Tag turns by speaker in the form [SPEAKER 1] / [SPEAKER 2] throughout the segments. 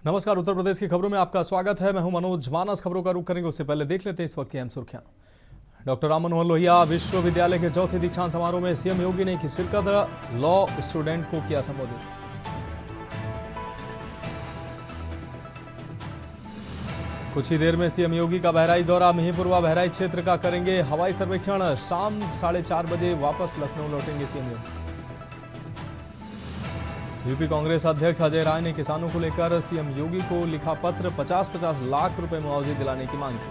[SPEAKER 1] नमस्कार। उत्तर प्रदेश की खबरों में आपका स्वागत है। मैं हूं मनोज। मानस खबरों का रुख करेंगे उससे पहले देख लेते हैं इस वक्त की अहम सुर्खियां। डॉक्टर राम मनोहर लोहिया विश्वविद्यालय के चौथे दीक्षांत समारोह में सीएम योगी ने की शिरकत। लॉ स्टूडेंट को किया संबोधित। कुछ ही देर में सीएम योगी का बहराइच दौरा। मिहींपुरवा बहराइच क्षेत्र का करेंगे हवाई सर्वेक्षण। शाम 4:30 बजे वापस लखनऊ लौटेंगे सीएम योगी। यूपी कांग्रेस अध्यक्ष अजय राय ने किसानों को लेकर सीएम योगी को लिखा पत्र। 50-50 लाख रुपए मुआवजे दिलाने की मांग की।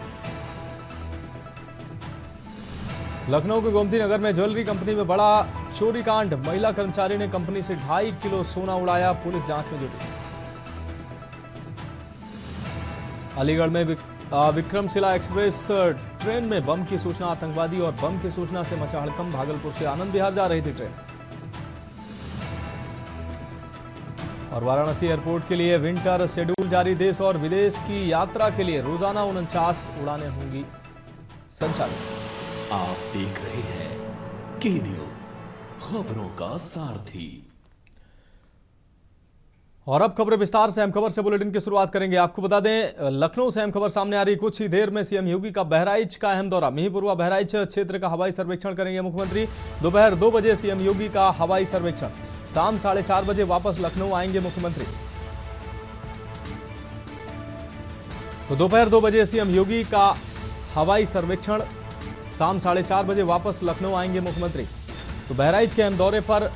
[SPEAKER 1] लखनऊ के गोमती नगर में ज्वेलरी कंपनी में बड़ा चोरी कांड। महिला कर्मचारी ने कंपनी से 2.5 किलो सोना उड़ाया। पुलिस जांच में जुटी। अलीगढ़ में विक्रमशिला एक्सप्रेस ट्रेन में बम की सूचना। आतंकवादी और बम की सूचना से मचा हड़कंप। भागलपुर से आनंद विहार जा रही थी ट्रेन। और वाराणसी एयरपोर्ट के लिए विंटर शेड्यूल जारी। देश और विदेश की यात्रा के लिए रोजाना 49 उड़ानें होंगी संचालित।
[SPEAKER 2] आप देख रहे हैं के न्यूज, खबरों का सारथी।
[SPEAKER 1] और अब खबरें विस्तार से। अहम खबर से बुलेटिन की शुरुआत करेंगे। आपको बता दें, लखनऊ से अहम खबर सामने आ रही। कुछ ही देर में सीएम योगी का बहराइच का अहम दौरा। मिहींपुरवा बहराइच क्षेत्र का हवाई सर्वेक्षण करेंगे मुख्यमंत्री। दोपहर 2 बजे सीएम योगी का हवाई सर्वेक्षण। शाम 4:30 बजे वापस लखनऊ आएंगे मुख्यमंत्री। तो दोपहर 2 बजे सीएम योगी का हवाई सर्वेक्षण। शाम 4:30 बजे वापस लखनऊ आएंगे मुख्यमंत्री। तो बहराइच के अहम दौरे पर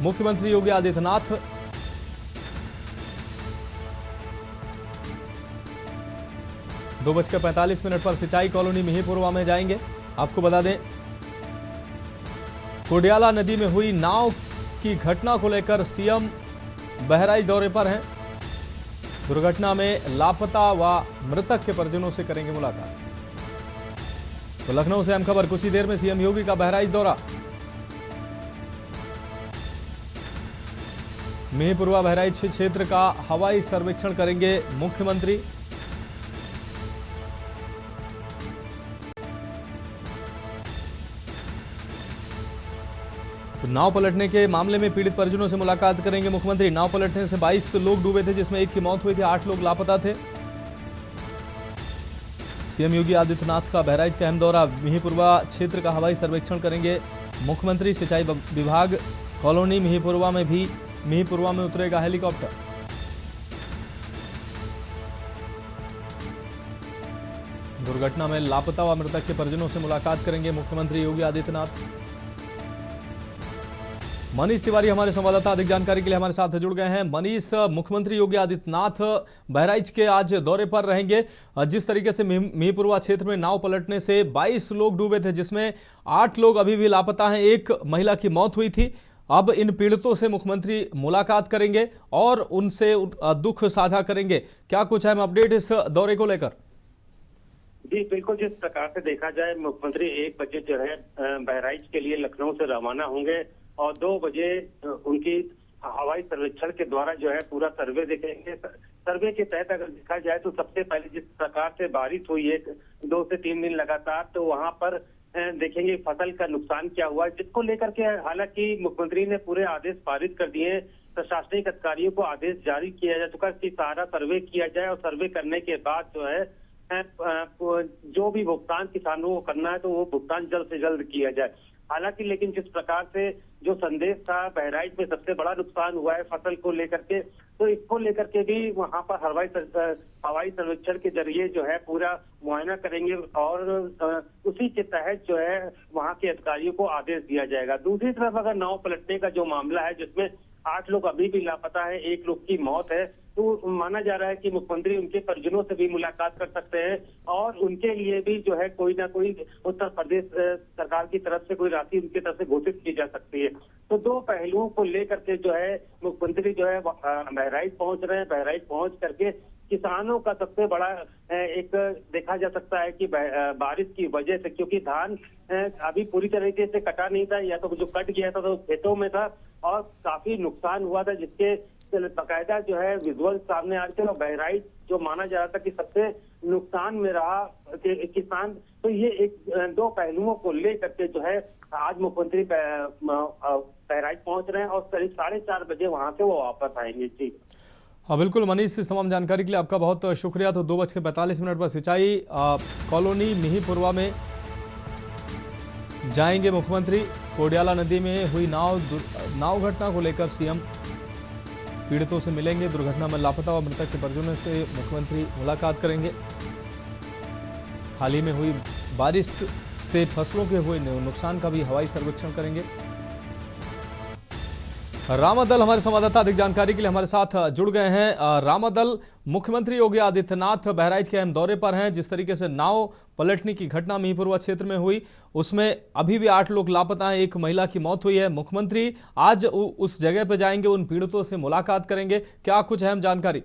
[SPEAKER 1] मुख्यमंत्री योगी आदित्यनाथ 2:45 पर सिंचाई कॉलोनी मिहींपुरवा में जाएंगे। आपको बता दें, कोडियाला नदी में हुई नाव की घटना को लेकर सीएम बहराइच दौरे पर हैं। दुर्घटना में लापता व मृतक के परिजनों से करेंगे मुलाकात। तो लखनऊ से अहम खबर। कुछ ही देर में सीएम योगी का बहराइच दौरा। मिहींपुरवा बहराइच क्षेत्र का हवाई सर्वेक्षण करेंगे मुख्यमंत्री। तो नाव पलटने के मामले में पीड़ित परिजनों से मुलाकात करेंगे मुख्यमंत्री। नाव पलटने से 22 लोग डूबे थे, जिसमें 1 की मौत हुई थी। 8 लोग लापता थे। सीएम योगी आदित्यनाथ का बहराइच का अहम दौरा। मिहींपुरवा क्षेत्र का हवाई सर्वेक्षण करेंगे मुख्यमंत्री। सिंचाई विभाग कॉलोनी मिहींपुरवा में उतरेगा हेलीकॉप्टर। दुर्घटना में लापता व मृतक के परिजनों से मुलाकात करेंगे मुख्यमंत्री योगी आदित्यनाथ। मनीष तिवारी हमारे संवाददाता अधिक जानकारी के लिए हमारे साथ जुड़ गए हैं। मनीष, मुख्यमंत्री योगी आदित्यनाथ बहराइच के आज दौरे पर रहेंगे। जिस तरीके से मिहींपुरवा क्षेत्र में नाव पलटने से 22 लोग डूबे थे, जिसमें 8 लोग अभी भी लापता हैं। 1 महिला की मौत हुई थी। अब इन पीड़ितों से मुख्यमंत्री मुलाकात करेंगे और उनसे दुख साझा करेंगे। क्या कुछ अहम अपडेट इस दौरे को लेकर?
[SPEAKER 3] जी बिल्कुल, जिस प्रकार से देखा जाए, मुख्यमंत्री 1 बजे जो है बहराइच के लिए लखनऊ से रवाना होंगे और 2 बजे उनकी हवाई सर्वेक्षण के द्वारा जो है पूरा सर्वे देखेंगे। सर्वे के तहत अगर देखा जाए तो सबसे पहले जिस प्रकार से बारिश हुई है 2 से 3 दिन लगातार, तो वहां पर देखेंगे फसल का नुकसान क्या हुआ, जिसको लेकर के हालांकि मुख्यमंत्री ने पूरे आदेश पारित कर दिए। प्रशासनिक अधिकारियों को आदेश जारी किया जा चुका कि सारा सर्वे किया जाए और सर्वे करने के बाद जो है जो भी भुगतान किसानों को करना है तो वो भुगतान जल्द से जल्द किया जाए। हालांकि लेकिन जिस प्रकार से जो संदेश था, बहराइच में सबसे बड़ा नुकसान हुआ है फसल को लेकर के, तो इसको लेकर के भी वहां पर हवाई सर्वेक्षण के जरिए जो है पूरा मुआयना करेंगे और उसी के तहत जो है वहां के अधिकारियों को आदेश दिया जाएगा। दूसरी तरफ अगर नाव पलटने का जो मामला है, जिसमें 8 लोग अभी भी लापता है, 1 लोग की मौत है, तो माना जा रहा है कि मुख्यमंत्री उनके परिजनों से भी मुलाकात कर सकते हैं और उनके लिए भी जो है कोई ना कोई उत्तर प्रदेश सरकार की तरफ से कोई राशि उनकी तरफ से घोषित की जा सकती है। तो 2 पहलुओं को लेकर के जो है मुख्यमंत्री जो है बहराइच पहुंच रहे हैं। बहराइच पहुंच करके किसानों का सबसे बड़ा एक देखा जा सकता है कि बारिश की वजह से, क्योंकि धान अभी पूरी तरीके से कटा नहीं था, या तो जो कट गया था तो खेतों में था और काफी नुकसान हुआ था, जिसके बाकायदा जो है विजुअल सामने आ रहे थे। और बहराइच जो माना जा रहा था कि सबसे नुकसान में रहा किसान, तो ये एक 2 पहलुओं को लेकर के जो है आज मुख्यमंत्री बहराइच पहुंच रहे हैं और करीब 4:30 बजे वहां से वो वापस आएंगे। जी
[SPEAKER 1] हाँ बिल्कुल मनीष, इस तमाम जानकारी के लिए आपका बहुत शुक्रिया। तो 2:45 पर सिंचाई कॉलोनी मिहीपुरवा में जाएंगे मुख्यमंत्री। कोडियाला नदी में हुई नाव घटना को लेकर सीएम पीड़ितों से मिलेंगे। दुर्घटना में लापता व मृतक के परिजनों से मुख्यमंत्री मुलाकात करेंगे। हाल ही में हुई बारिश से फसलों के हुए नुकसान का भी हवाई सर्वेक्षण करेंगे। रामादल हमारे संवाददाता अधिक जानकारी के लिए हमारे साथ जुड़ गए हैं। रामादल, मुख्यमंत्री योगी आदित्यनाथ बहराइच के अहम दौरे पर हैं। जिस तरीके से नाव पलटने की घटना मिहीपुरवा क्षेत्र में हुई, उसमें अभी भी 8 लोग लापता हैं, एक महिला की मौत हुई है। मुख्यमंत्री आज उस जगह पर जाएंगे, उन पीड़ितों से मुलाकात करेंगे। क्या कुछ अहम जानकारी?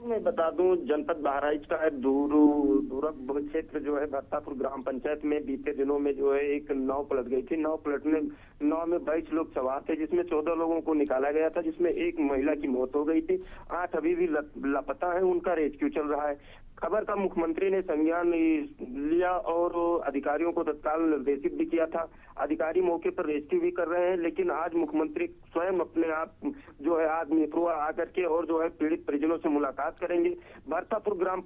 [SPEAKER 3] मैं बता दूं, जनपद बहराइच का दूरस्थ क्षेत्र जो है भरतापुर ग्राम पंचायत में बीते दिनों में जो है एक नाव पलट गई थी। नाव में 22 लोग सवार थे, जिसमें 14 लोगों को निकाला गया था, जिसमें एक महिला की मौत हो गई थी। 8 अभी भी लापता है, उनका रेस्क्यू चल रहा है। खबर का मुख्यमंत्री ने संज्ञान लिया और अधिकारियों को तत्काल निर्देशित भी किया था। अधिकारी मौके पर रेस्क्यू भी कर रहे हैं, लेकिन आज मुख्यमंत्री स्वयं अपने आप जो है आज मिहीपुरवा आकर के और जो है पीड़ित परिजनों से मुलाकात करेंगे। भरतापुर ग्राम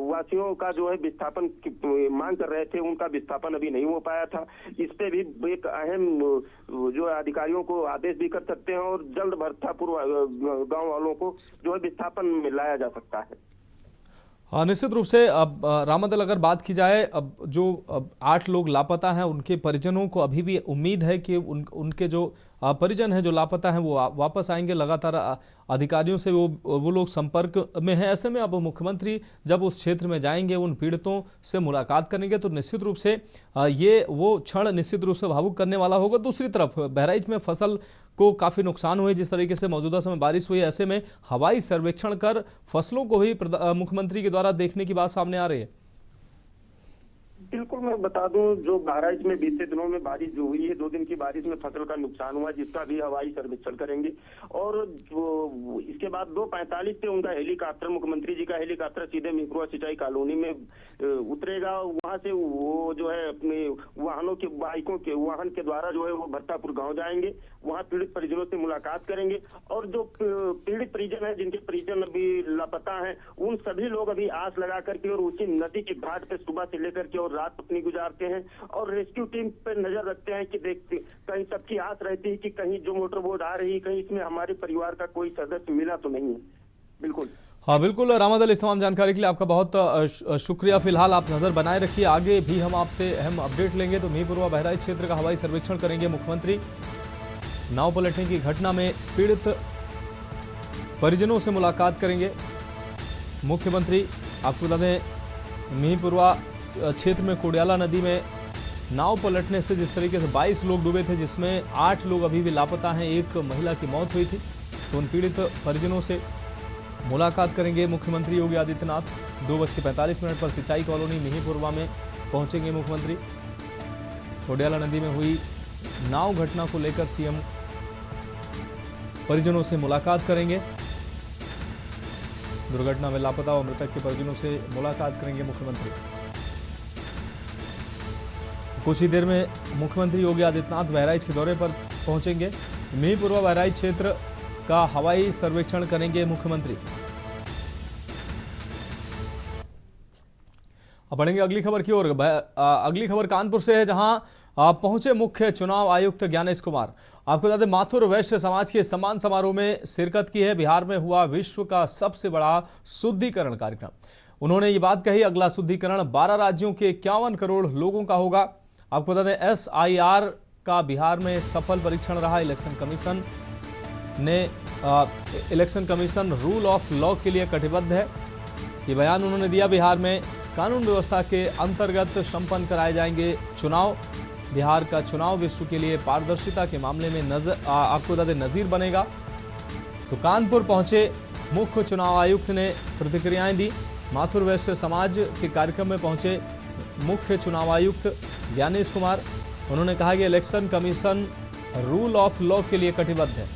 [SPEAKER 3] वासियों का जो है विस्थापन की मांग कर रहे थे, उनका विस्थापन अभी नहीं हो पाया था। इस पे भी एक अहम जो है अधिकारियों को आदेश भी कर सकते हैं और जल्द भरतापुर गाँव वालों को जो है विस्थापन में लाया जा सकता है।
[SPEAKER 1] हाँ निश्चित रूप से। अब रामादल, अगर बात की जाए, अब जो 8 लोग लापता हैं, उनके परिजनों को अभी भी उम्मीद है कि उनके जो परिजन हैं जो लापता हैं वो वापस आएंगे। लगातार अधिकारियों से वो लोग संपर्क में हैं। ऐसे में अब मुख्यमंत्री जब उस क्षेत्र में जाएंगे, उन पीड़ितों से मुलाकात करेंगे, तो निश्चित रूप से ये वो क्षण निश्चित रूप से भावुक करने वाला होगा। दूसरी तरफ बहराइच में फसल को काफ़ी नुकसान हुए, जिस तरीके से मौजूदा समय बारिश हुई, ऐसे में हवाई सर्वेक्षण कर फसलों को भी मुख्यमंत्री के द्वारा देखने की बात सामने आ रही है।
[SPEAKER 3] बिल्कुल, मैं बता दूं, जो बहराइच में बीते दिनों में बारिश जो हुई है, 2 दिन की बारिश में फसल का नुकसान हुआ, जिसका भी हवाई सर्वेक्षण करेंगे। और इसके बाद 2:45 पे उनका हेलीकॉप्टर, मुख्यमंत्री जी का हेलीकॉप्टर सीधे मिहीपुरवा सिंचाई कॉलोनी में उतरेगा। वहां से वो जो है अपने वाहन के द्वारा जो है वो भरतापुर गाँव जाएंगे। वहाँ पीड़ित परिजनों से मुलाकात करेंगे और जो पीड़ित परिजन है, जिनके परिजन अभी लापता हैं, उन सभी लोग अभी आस लगा करके और उसी नदी के घाट पे सुबह से लेकर के और रात अपनी गुजारते हैं और रेस्क्यू टीम पर नजर रखते हैं कि देखते कहीं सबकी आस रहती है कि कहीं जो मोटर बोट आ रही है, कहीं इसमें हमारे परिवार का कोई सदस्य मिला तो नहीं है। बिल्कुल,
[SPEAKER 1] हाँ बिल्कुल रामादल, इस तमाम जानकारी के लिए आपका बहुत शुक्रिया। फिलहाल आप नज़र बनाए रखिए, आगे भी हम आपसे अहम अपडेट लेंगे। तो मिहीपुरवा बहराइच क्षेत्र का हवाई सर्वेक्षण करेंगे मुख्यमंत्री। नाव पलटने की घटना में पीड़ित परिजनों से मुलाकात करेंगे मुख्यमंत्री। आपको बता दें, मिहीपुरवा क्षेत्र में कोडियाला नदी में नाव पलटने से जिस तरीके से 22 लोग डूबे थे, जिसमें 8 लोग अभी भी लापता हैं, एक महिला की मौत हुई थी। तो उन पीड़ित परिजनों से मुलाकात करेंगे मुख्यमंत्री योगी आदित्यनाथ। 2:45 पर सिंचाई कॉलोनी मिहीपुरवा में पहुंचेंगे मुख्यमंत्री। कोडियाला नदी में हुई नाव घटना को लेकर सीएम परिजनों से मुलाकात करेंगे। दुर्घटना में लापता व मृतक के परिजनों से मुलाकात करेंगे मुख्यमंत्री। कुछ ही देर में मुख्यमंत्री योगी आदित्यनाथ बहराइच के दौरे पर पहुंचेंगे। मिहीपुरवा बहराइच क्षेत्र का हवाई सर्वेक्षण करेंगे मुख्यमंत्री। अब बढ़ेंगे अगली खबर की ओर। अगली खबर कानपुर से है, जहां पहुंचे मुख्य चुनाव आयुक्त ज्ञानेश कुमार। आपको बता दें, माथुर वैश्य समाज के सम्मान समारोह में शिरकत की है। बिहार में हुआ विश्व का सबसे बड़ा शुद्धिकरण कार्यक्रम। उन्होंने ये बात कही, अगला शुद्धिकरण 12 राज्यों के 51 करोड़ लोगों का होगा। आपको बता दें, SIR का बिहार में सफल परीक्षण रहा। Election commission rule of law के लिए कटिबद्ध है। ये बयान उन्होंने दिया। बिहार में कानून व्यवस्था के अंतर्गत संपन्न कराए जाएंगे चुनाव। बिहार का चुनाव विश्व के लिए पारदर्शिता के मामले में आपको बता दें नजीर बनेगा। तो कानपुर पहुंचे मुख्य चुनाव आयुक्त ने प्रतिक्रियाएं दी। माथुर वैश्य समाज के कार्यक्रम में पहुंचे मुख्य चुनाव आयुक्त ज्ञानेश कुमार। उन्होंने कहा कि election commission rule of law के लिए कटिबद्ध है।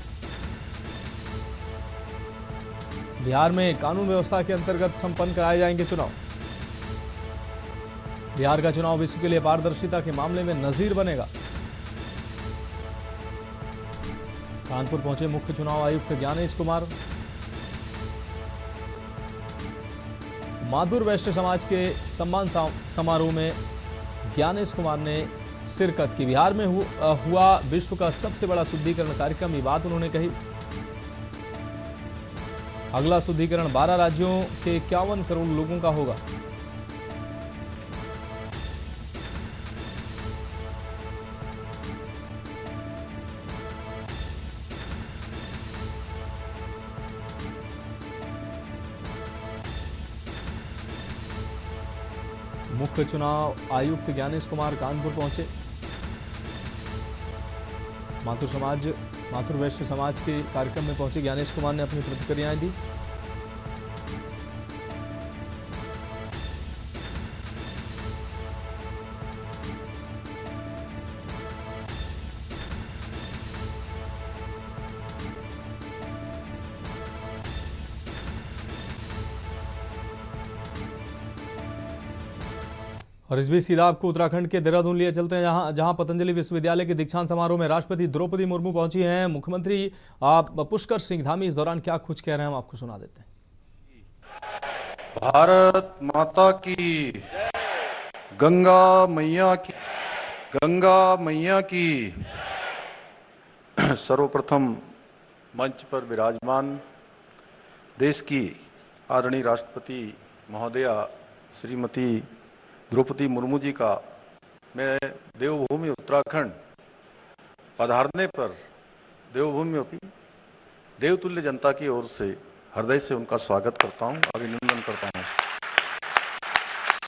[SPEAKER 1] बिहार में कानून व्यवस्था के अंतर्गत संपन्न कराए जाएंगे चुनाव। बिहार का चुनाव विश्व के लिए पारदर्शिता के मामले में नजीर बनेगा। कानपुर पहुंचे मुख्य चुनाव आयुक्त ज्ञानेश कुमार। माधुर वैश्य समाज के सम्मान समारोह में ज्ञानेश कुमार ने शिरकत की। बिहार में हुआ विश्व का सबसे बड़ा शुद्धिकरण कार्यक्रम, ये बात उन्होंने कही। अगला शुद्धिकरण 12 राज्यों के 51 करोड़ लोगों का होगा। मुख्य चुनाव आयुक्त ज्ञानेश कुमार कानपुर पहुंचे। माथुर वैश्य समाज के कार्यक्रम में पहुंचे ज्ञानेश कुमार ने अपनी प्रतिक्रियाएं दी। और इस बीच सीधा आपको उत्तराखंड के देहरादून लिए चलते हैं, जहां पतंजलि विश्वविद्यालय के दीक्षांत समारोह में राष्ट्रपति द्रौपदी मुर्मू पहुंची हैं। मुख्यमंत्री पुष्कर सिंह धामी इस दौरान क्या कुछ कह रहे हैं, हम आपको सुना देते हैं।
[SPEAKER 4] भारत माता की, गंगा मैया की। सर्वप्रथम मंच पर विराजमान देश की आदरणीय राष्ट्रपति महोदया श्रीमती द्रौपदी मुर्मू जी का मैं देवभूमि उत्तराखंड पधारने पर देवभूमि की देवतुल्य जनता की ओर से हृदय से उनका स्वागत करता हूं, अभिनंदन करता हूं।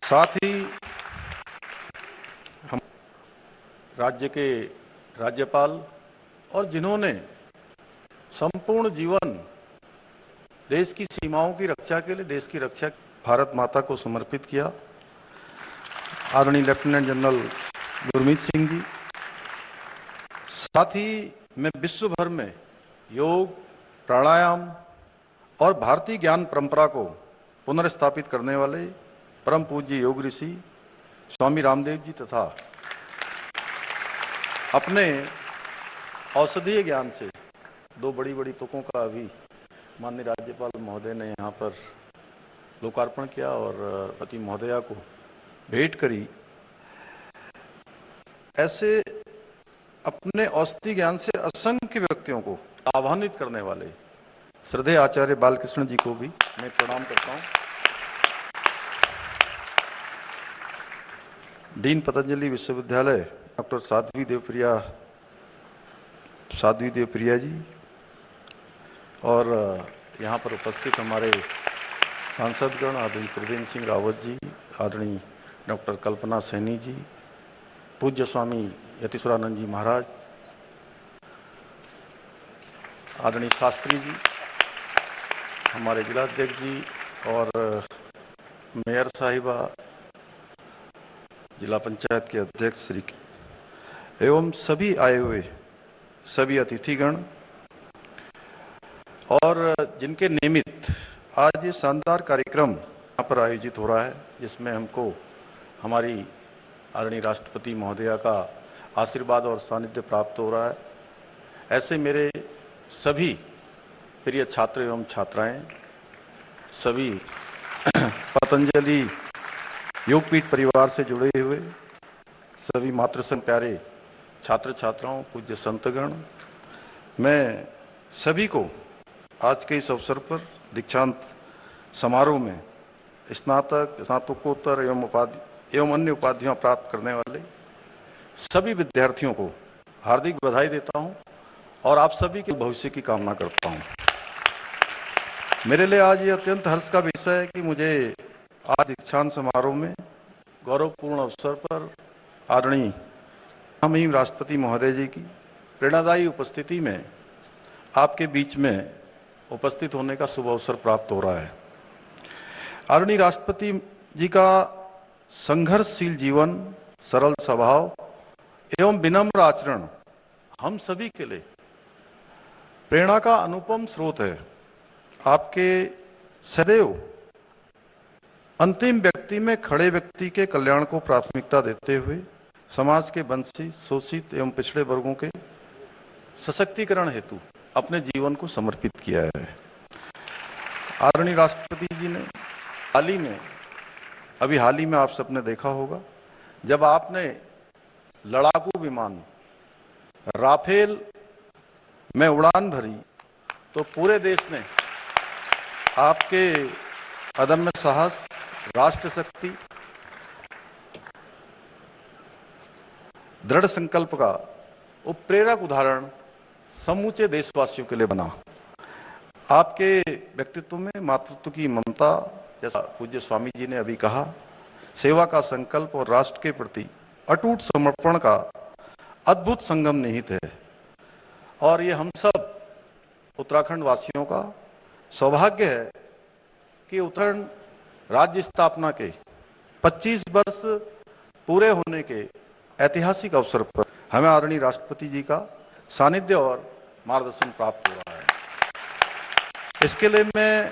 [SPEAKER 4] साथ ही हम राज्य के राज्यपाल और जिन्होंने संपूर्ण जीवन देश की सीमाओं की रक्षा के लिए, देश की रक्षा भारत माता को समर्पित किया, आदरणीय लेफ्टिनेंट जनरल गुरमीत सिंह जी। साथ ही मैं विश्व भर में योग, प्राणायाम और भारतीय ज्ञान परंपरा को पुनर्स्थापित करने वाले परम पूज्य योग ऋषि स्वामी रामदेव जी तथा अपने औषधीय ज्ञान से दो बड़ी बड़ी तुकों का अभी माननीय राज्यपाल महोदय ने यहाँ पर लोकार्पण किया और पति महोदया को भेंट करी। ऐसे अपने औषधि ज्ञान से असंख्य व्यक्तियों को आह्वानित करने वाले श्रद्धेय आचार्य बालकृष्ण जी को भी मैं प्रणाम करता हूं। डीन पतंजलि विश्वविद्यालय डॉक्टर साध्वी देवप्रिया जी और यहाँ पर उपस्थित हमारे सांसदगण आदरणीय त्रिवेंद्र सिंह रावत जी, आदरणीय डॉक्टर कल्पना सैनी जी, पूज्य स्वामी यतीश्वरानंद जी महाराज, आदरणीय शास्त्री जी, हमारे जिलाध्यक्ष जी और मेयर साहिबा, जिला पंचायत के अध्यक्ष श्री एवं सभी आए हुए सभी अतिथिगण और जिनके निमित्त आज ये शानदार कार्यक्रम यहाँ पर आयोजित हो रहा है, जिसमें हमको हमारी आदरणीय राष्ट्रपति महोदया का आशीर्वाद और सानिध्य प्राप्त हो रहा है। ऐसे मेरे सभी प्रिय छात्र एवं छात्राएं, सभी पतंजलि योगपीठ परिवार से जुड़े हुए सभी मातृसम प्यारे छात्र छात्राओं, पूज्य संतगण, मैं सभी को आज के इस अवसर पर दीक्षांत समारोह में स्नातक, स्नातकोत्तर एवं अन्य उपाधियां प्राप्त करने वाले सभी विद्यार्थियों को हार्दिक बधाई देता हूं और आप सभी के भविष्य की कामना करता हूं। मेरे लिए आज ये अत्यंत हर्ष का विषय है कि मुझे आज दीक्षांत समारोह में गौरवपूर्ण अवसर पर आदरणीय महामहिम राष्ट्रपति महोदय जी की प्रेरणादायी उपस्थिति में आपके बीच में उपस्थित होने का शुभ अवसर प्राप्त हो रहा है। आदरणीय राष्ट्रपति जी का संघर्षशील जीवन, सरल स्वभाव एवं विनम्र आचरण हम सभी के लिए प्रेरणा का अनुपम स्रोत है। आपके सदैव अंतिम व्यक्ति में खड़े व्यक्ति के कल्याण को प्राथमिकता देते हुए समाज के वंचित, शोषित एवं पिछड़े वर्गों के सशक्तिकरण हेतु अपने जीवन को समर्पित किया है। आदरणीय राष्ट्रपति जी ने हाल ही में आप सबने देखा होगा, जब आपने लड़ाकू विमान राफेल में उड़ान भरी तो पूरे देश ने आपके अदम्य साहस, राष्ट्र शक्ति, दृढ़ संकल्प का वो प्रेरक उदाहरण समूचे देशवासियों के लिए बना। आपके व्यक्तित्व में मातृत्व की ममता, जैसा पूज्य स्वामी जी ने अभी कहा, सेवा का संकल्प और राष्ट्र के प्रति अटूट समर्पण का अद्भुत संगम निहित है। और ये हम सब उत्तराखंड वासियों का सौभाग्य है कि उत्तराखंड राज्य स्थापना के 25 वर्ष पूरे होने के ऐतिहासिक अवसर पर हमें आदरणीय राष्ट्रपति जी का सानिध्य और मार्गदर्शन प्राप्त हो रहा है। इसके लिए मैं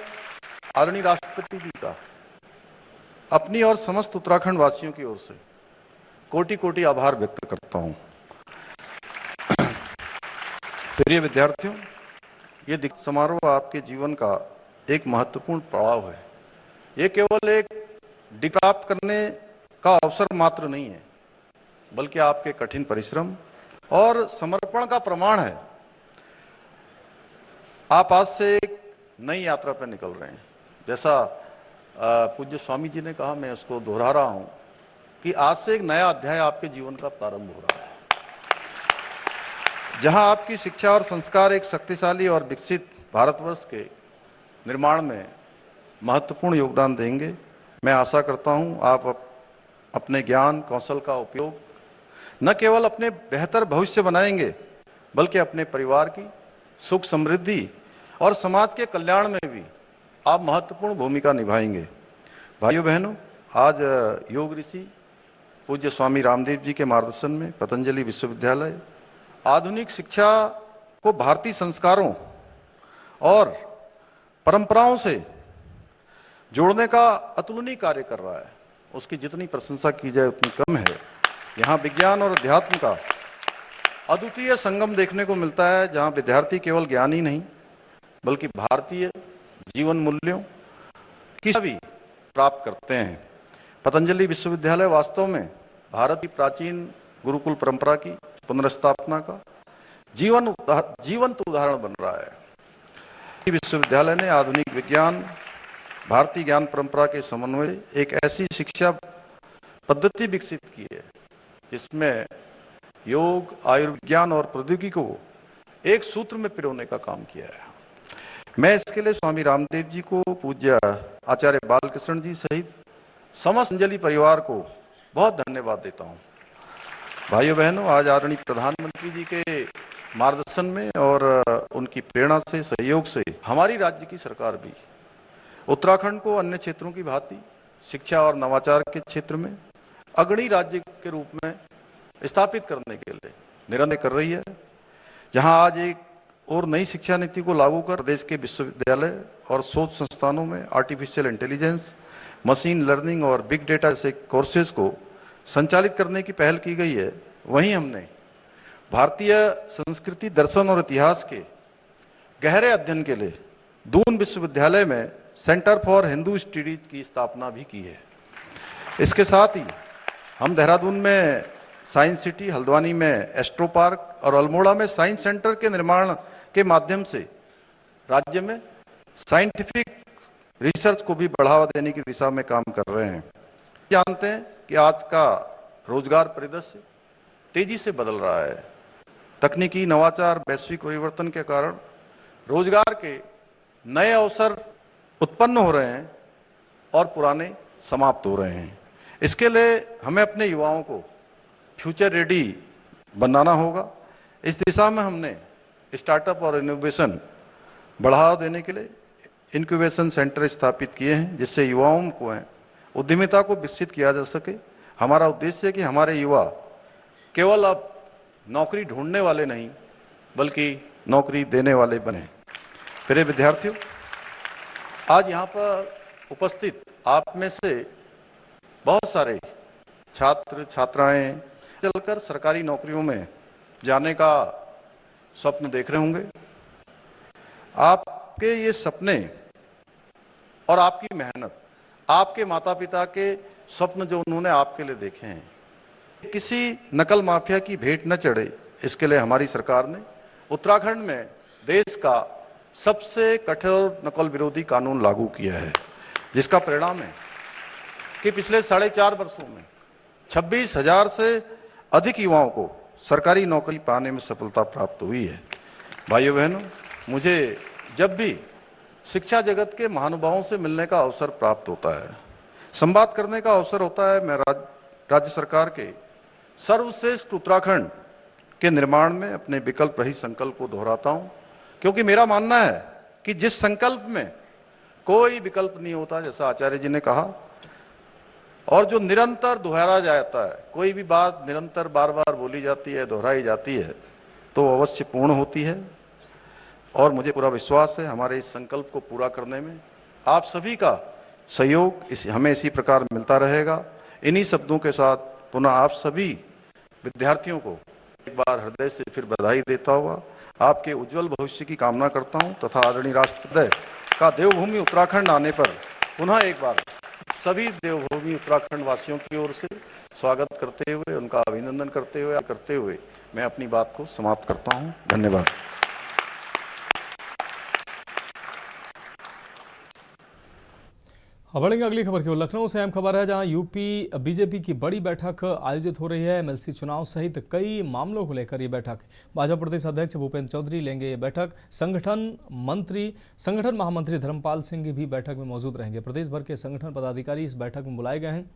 [SPEAKER 4] आदरणीय राष्ट्रपति जी का अपनी और समस्त उत्तराखंड वासियों की ओर से कोटि कोटि आभार व्यक्त करता हूं। प्रिय विद्यार्थियों, ये दीक्षांत समारोह आपके जीवन का एक महत्वपूर्ण पड़ाव है। ये केवल एक डिग्री प्राप्त करने का अवसर मात्र नहीं है, बल्कि आपके कठिन परिश्रम और समर्पण का प्रमाण है। आप आज से एक नई यात्रा पर निकल रहे हैं। जैसा पूज्य स्वामी जी ने कहा, मैं उसको दोहरा रहा हूं कि आज से एक नया अध्याय आपके जीवन का प्रारंभ हो रहा है, जहां आपकी शिक्षा और संस्कार एक शक्तिशाली और विकसित भारतवर्ष के निर्माण में महत्वपूर्ण योगदान देंगे। मैं आशा करता हूं आप अपने ज्ञान कौशल का उपयोग न केवल अपने बेहतर भविष्य बनाएंगे, बल्कि अपने परिवार की सुख समृद्धि और समाज के कल्याण में भी आप महत्वपूर्ण भूमिका निभाएंगे। भाइयों बहनों, आज योग ऋषि पूज्य स्वामी रामदेव जी के मार्गदर्शन में पतंजलि विश्वविद्यालय आधुनिक शिक्षा को भारतीय संस्कारों और परंपराओं से जोड़ने का अतुलनीय कार्य कर रहा है। उसकी जितनी प्रशंसा की जाए उतनी कम है। यहाँ विज्ञान और अध्यात्म का अद्वितीय संगम देखने को मिलता है, जहाँ विद्यार्थी केवल ज्ञान ही नहीं बल्कि भारतीय जीवन मूल्यों की भी प्राप्त करते हैं। पतंजलि विश्वविद्यालय वास्तव में भारत की प्राचीन गुरुकुल परंपरा की पुनर्स्थापना का जीवंत उदाहरण बन रहा है। विश्वविद्यालय ने आधुनिक विज्ञान, भारतीय ज्ञान परंपरा के समन्वय एक ऐसी शिक्षा पद्धति विकसित की है जिसमें योग, आयुर्विज्ञान और प्रौद्योगिकी को एक सूत्र में पिरोने का काम किया है। मैं इसके लिए स्वामी रामदेव जी को, पूज्य आचार्य बालकृष्ण जी सहित समस्त पतंजलि परिवार को बहुत धन्यवाद देता हूं। भाइयों बहनों, आज आदरणीय प्रधानमंत्री जी के मार्गदर्शन में और उनकी प्रेरणा से, सहयोग से हमारी राज्य की सरकार भी उत्तराखंड को अन्य क्षेत्रों की भांति शिक्षा और नवाचार के क्षेत्र में अग्रणी राज्य के रूप में स्थापित करने के लिए निरंतर कर रही है। जहां आज एक और नई शिक्षा नीति को लागू कर प्रदेश के विश्वविद्यालय और शोध संस्थानों में आर्टिफिशियल इंटेलिजेंस, मशीन लर्निंग और बिग डेटा जैसे कोर्सेज को संचालित करने की पहल की गई है, वहीं हमने भारतीय संस्कृति, दर्शन और इतिहास के गहरे अध्ययन के लिए दून विश्वविद्यालय में सेंटर फॉर हिंदू स्टडीज की स्थापना भी की है। इसके साथ ही हम देहरादून में साइंस सिटी, हल्द्वानी में एस्ट्रो पार्क और अल्मोड़ा में साइंस सेंटर के निर्माण के माध्यम से राज्य में साइंटिफिक रिसर्च को भी बढ़ावा देने की दिशा में काम कर रहे हैं। जानते हैं कि आज का रोजगार परिदृश्य तेजी से बदल रहा है। तकनीकी नवाचार, वैश्विक परिवर्तन के कारण रोजगार के नए अवसर उत्पन्न हो रहे हैं और पुराने समाप्त हो रहे हैं। इसके लिए हमें अपने युवाओं को फ्यूचर रेडी बनाना होगा। इस दिशा में हमने स्टार्टअप और इनोवेशन बढ़ावा देने के लिए इंक्यूबेशन सेंटर स्थापित किए हैं, जिससे युवाओं को उद्यमिता को विकसित किया जा सके। हमारा उद्देश्य है कि हमारे युवा केवल अब नौकरी ढूंढने वाले नहीं बल्कि नौकरी देने वाले बने। प्रिय विद्यार्थियों, आज यहाँ पर उपस्थित आप में से बहुत सारे छात्र छात्राएं चलकर सरकारी नौकरियों में जाने का स्वप्न देख रहे होंगे। आपके ये सपने और आपकी मेहनत आपके माता पिता के स्वप्न जो उन्होंने आपके लिए देखे हैं, किसी नकल माफिया की भेंट न चढ़े, इसके लिए हमारी सरकार ने उत्तराखंड में देश का सबसे कठोर नकल विरोधी कानून लागू किया है, जिसका परिणाम है कि पिछले 4.5 वर्षों में 26,000 से अधिक युवाओं को सरकारी नौकरी पाने में सफलता प्राप्त हुई है। भाइयों बहनों, मुझे जब भी शिक्षा जगत के महानुभावों से मिलने का अवसर प्राप्त होता है, संवाद करने का अवसर होता है, मैं राज्य सरकार के सर्वश्रेष्ठ उत्तराखंड के निर्माण में अपने विकल्प रहित संकल्प को दोहराता हूं, क्योंकि मेरा मानना है कि जिस संकल्प में कोई विकल्प नहीं होता, जैसा आचार्य जी ने कहा, और जो निरंतर दोहराया जाता है, कोई भी बात निरंतर बार बार बोली जाती है, दोहराई जाती है, तो अवश्य पूर्ण होती है। और मुझे पूरा विश्वास है हमारे इस संकल्प को पूरा करने में आप सभी का सहयोग हमें इसी प्रकार मिलता रहेगा। इन्हीं शब्दों के साथ पुनः आप सभी विद्यार्थियों को एक बार हृदय से फिर बधाई देता हुआ आपके उज्जवल भविष्य की कामना करता हूं, तथा आदरणीय राष्ट्रपति का देवभूमि उत्तराखंड आने पर पुनः एक बार सभी देवभूमि उत्तराखंड वासियों की ओर से स्वागत करते हुए, उनका अभिनंदन करते हुए मैं अपनी बात को समाप्त करता हूं। धन्यवाद।
[SPEAKER 1] अब बढ़ेंगे अगली खबर की ओर। लखनऊ से अहम खबर है, जहां यूपी बीजेपी की बड़ी बैठक आयोजित हो रही है। एमएलसी चुनाव सहित कई मामलों को लेकर ये बैठक भाजपा प्रदेश अध्यक्ष भूपेंद्र चौधरी लेंगे ये बैठक। संगठन महामंत्री धर्मपाल सिंह भी बैठक में मौजूद रहेंगे। प्रदेश भर के संगठन पदाधिकारी इस बैठक में बुलाए गए हैं।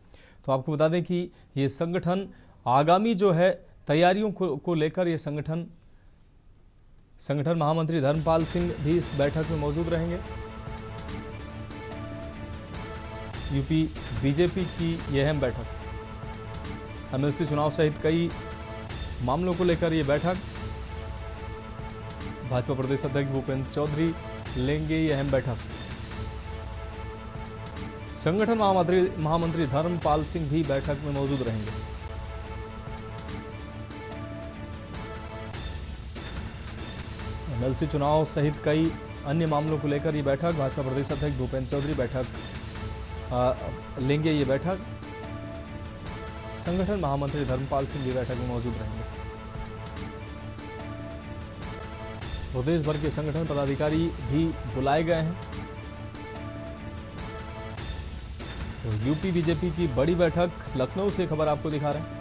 [SPEAKER 1] तो आपको बता दें कि ये संगठन आगामी जो है तैयारियों को लेकर ये संगठन महामंत्री धर्मपाल सिंह भी इस बैठक में मौजूद रहेंगे। यूपी बीजेपी की यह अहम बैठक, एमएलसी चुनाव सहित कई मामलों को लेकर यह बैठक भाजपा प्रदेश अध्यक्ष भूपेंद्र चौधरी लेंगे यह अहम बैठक। संगठन महामंत्री धर्मपाल सिंह भी बैठक में मौजूद रहेंगे। एमएलसी चुनाव सहित कई अन्य मामलों को लेकर यह बैठक भाजपा प्रदेश अध्यक्ष भूपेंद्र चौधरी लेंगे ये बैठक। संगठन महामंत्री धर्मपाल सिंह भी बैठक में मौजूद रहेंगे। प्रदेश भर के संगठन पदाधिकारी भी बुलाए गए हैं। तो यूपी बीजेपी की बड़ी बैठक, लखनऊ से खबर आपको दिखा रहे हैं।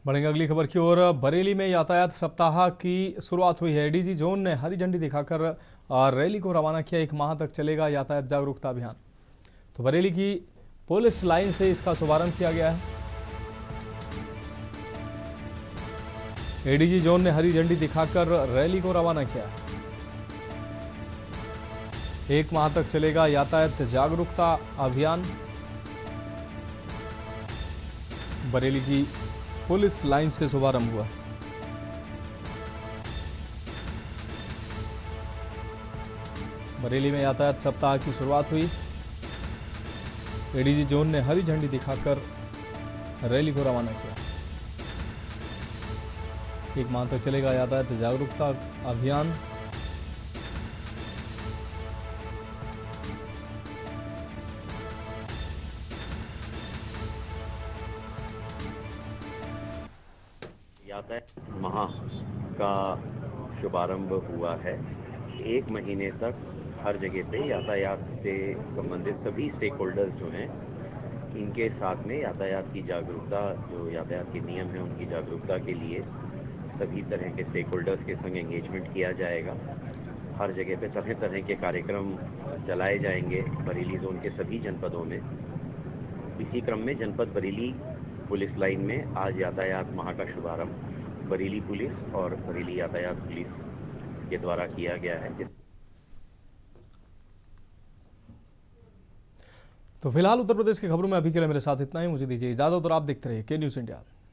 [SPEAKER 1] बढ़ेंगे अगली खबर की ओर। बरेली में यातायात सप्ताह की शुरुआत हुई है। एडीजी जोन ने हरी झंडी दिखाकर रैली को रवाना किया। 1 माह तक चलेगा यातायात जागरूकता अभियान। तो बरेली की पुलिस लाइन से इसका शुभारंभ किया गया है। एडीजी जोन ने हरी झंडी दिखाकर रैली को रवाना किया। 1 माह तक चलेगा यातायात जागरूकता अभियान। बरेली की पुलिस लाइन से शुभारंभ हुआ। बरेली में यातायात सप्ताह की शुरुआत हुई। एडीजी जोन ने हरी झंडी दिखाकर रैली को रवाना किया। 1 माह तक चलेगा यातायात जागरूकता अभियान।
[SPEAKER 5] यातायात माह का शुभारंभ हुआ है। 1 महीने तक हर जगह पे यातायात से संबंधित सभी स्टेक होल्डर्स जो हैं, इनके साथ में यातायात की जागरूकता, जो यातायात के नियम हैं उनकी जागरूकता के लिए सभी तरह के स्टेक होल्डर्स के संग एंगेजमेंट किया जाएगा। हर जगह पे तरह तरह के कार्यक्रम चलाए जाएंगे बरेली जोन के सभी जनपदों में। इसी क्रम में जनपद बरेली पुलिस लाइन में आज यातायात माह का शुभारंभ बरेली पुलिस और बरेली यातायात पुलिस के द्वारा किया गया है।
[SPEAKER 1] तो फिलहाल उत्तर प्रदेश की खबरों में अभी के लिए मेरे साथ इतना ही। मुझे दीजिए इजाजत और आप देखते रहिए के न्यूज़ इंडिया।